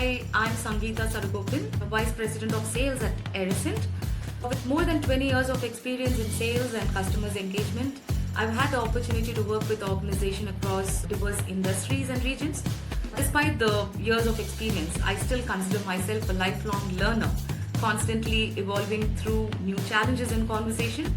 Hi, I'm Sangeetha Sadagopan, Vice President of Sales at Erisint. With more than 20 years of experience in sales and customers engagement, I've had the opportunity to work with organizations across diverse industries and regions. Despite the years of experience, I still consider myself a lifelong learner, constantly evolving through new challenges and conversation.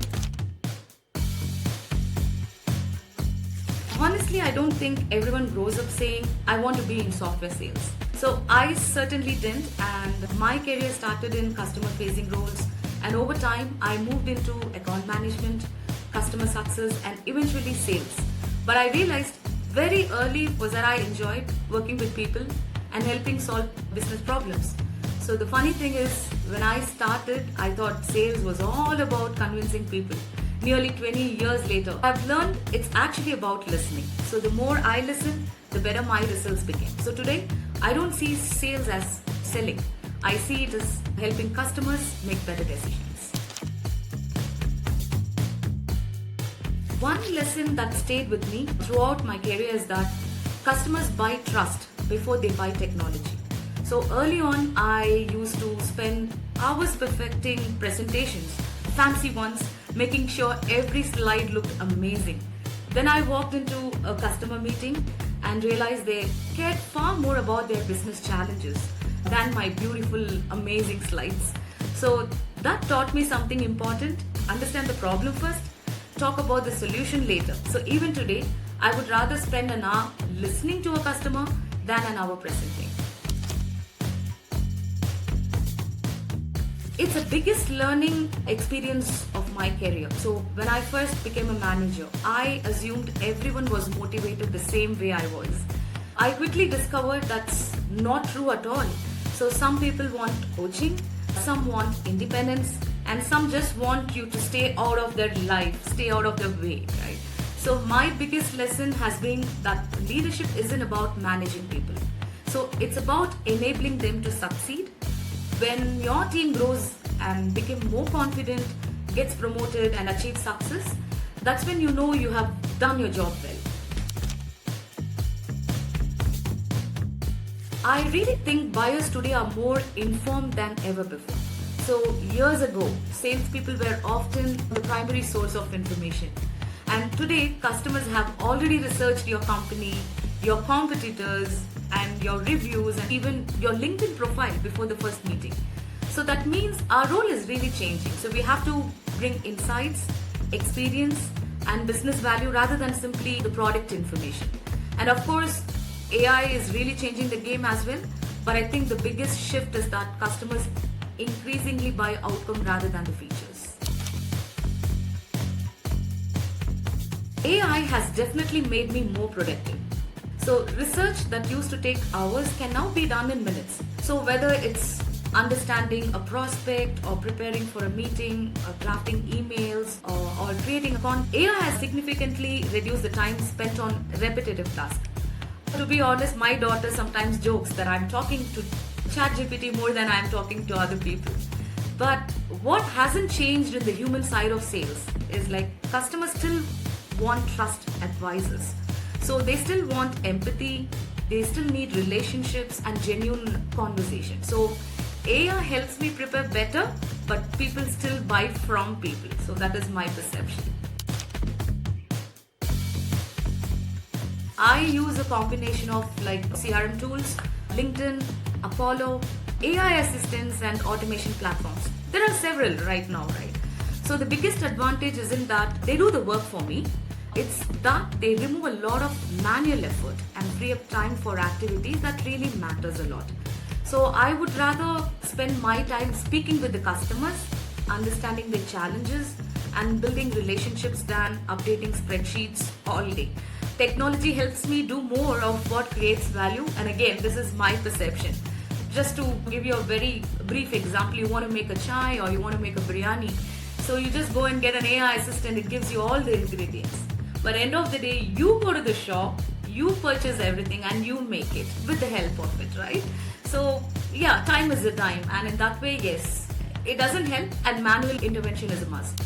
Honestly, I don't think everyone grows up saying, I want to be in software sales. So I certainly didn't, and my career started in customer facing roles, and over time I moved into account management, customer success, and eventually sales. But I realized very early was that I enjoyed working with people and helping solve business problems. So the funny thing is, when I started, I thought sales was all about convincing people. Nearly 20 years later, I've learned it's actually about listening. So the more I listen, the better my results became. So today, I don't see sales as selling. I see it as helping customers make better decisions. One lesson that stayed with me throughout my career is that customers buy trust before they buy technology. So early on, I used to spend hours perfecting presentations, fancy ones, making sure every slide looked amazing. Then I walked into a customer meeting and realized they cared far more about their business challenges than my beautiful, amazing slides. So that taught me something important. Understand the problem first, talk about the solution later. So even today, I would rather spend an hour listening to a customer than an hour presenting. It's the biggest learning experience of my career. So when I first became a manager, I assumed everyone was motivated the same way I was. I quickly discovered that's not true at all. So some people want coaching, some want independence, and some just want you to stay out of their life, stay out of their way, right? So my biggest lesson has been that leadership isn't about managing people. So it's about enabling them to succeed. When your team grows and become more confident, gets promoted and achieves success, that's when you know you have done your job well. I really think buyers today are more informed than ever before. So years ago, salespeople were often the primary source of information. And today, customers have already researched your company, your competitors, and your reviews, and even your LinkedIn profile before the first meeting. So that means our role is really changing. So we have to bring insights, experience, and business value rather than simply the product information. And of course, AI is really changing the game as well. But I think the biggest shift is that customers increasingly buy outcome rather than the features. AI has definitely made me more productive. So research that used to take hours can now be done in minutes. So whether it's understanding a prospect or preparing for a meeting or drafting emails or creating a content, AI has significantly reduced the time spent on repetitive tasks. To be honest, my daughter sometimes jokes that I'm talking to ChatGPT more than I'm talking to other people. But what hasn't changed in the human side of sales is like customers still want trust advisors. So they still want empathy, they still need relationships and genuine conversation. So AI helps me prepare better, but people still buy from people. So that is my perception. I use a combination of like CRM tools, LinkedIn, Apollo, AI assistants, and automation platforms. There are several right now, right? So the biggest advantage isn't that they do the work for me. It's that they remove a lot of manual effort and free up time for activities that really matters a lot. So I would rather spend my time speaking with the customers, understanding their challenges, and building relationships than updating spreadsheets all day. Technology helps me do more of what creates value, and again, this is my perception. Just to give you a very brief example, you want to make a chai or you want to make a biryani. So you just go and get an AI assistant, it gives you all the ingredients. But end of the day, you go to the shop, you purchase everything and you make it with the help of it, right? So yeah, time is a dime, and in that way, yes, it doesn't help and manual intervention is a must.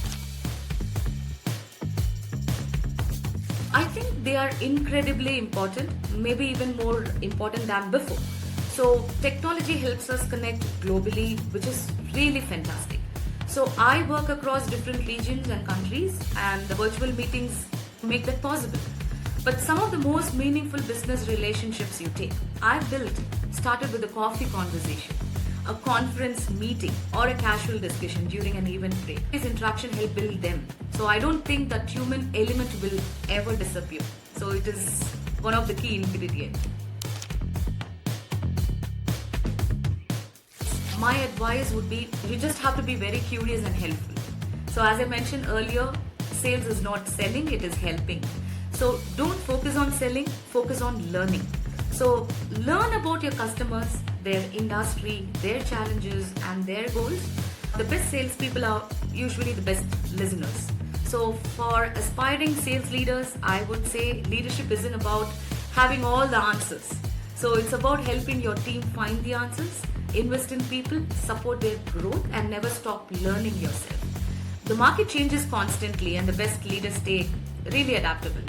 I think they are incredibly important, maybe even more important than before. So technology helps us connect globally, which is really fantastic. So I work across different regions and countries, and the virtual meetings make that possible. But some of the most meaningful business relationships I've built started with a coffee conversation, a conference meeting, or a casual discussion during an event break. This interaction help build them. So I don't think that human element will ever disappear. So it is one of the key ingredients. My advice would be you just have to be very curious and helpful. So as I mentioned earlier, sales is not selling, it is helping. So don't focus on selling, focus on learning. So learn about your customers, their industry, their challenges and their goals. The best salespeople are usually the best listeners. So for aspiring sales leaders, I would say leadership isn't about having all the answers. So it's about helping your team find the answers, invest in people, support their growth and never stop learning yourself. The market changes constantly and the best leaders stay really adaptable.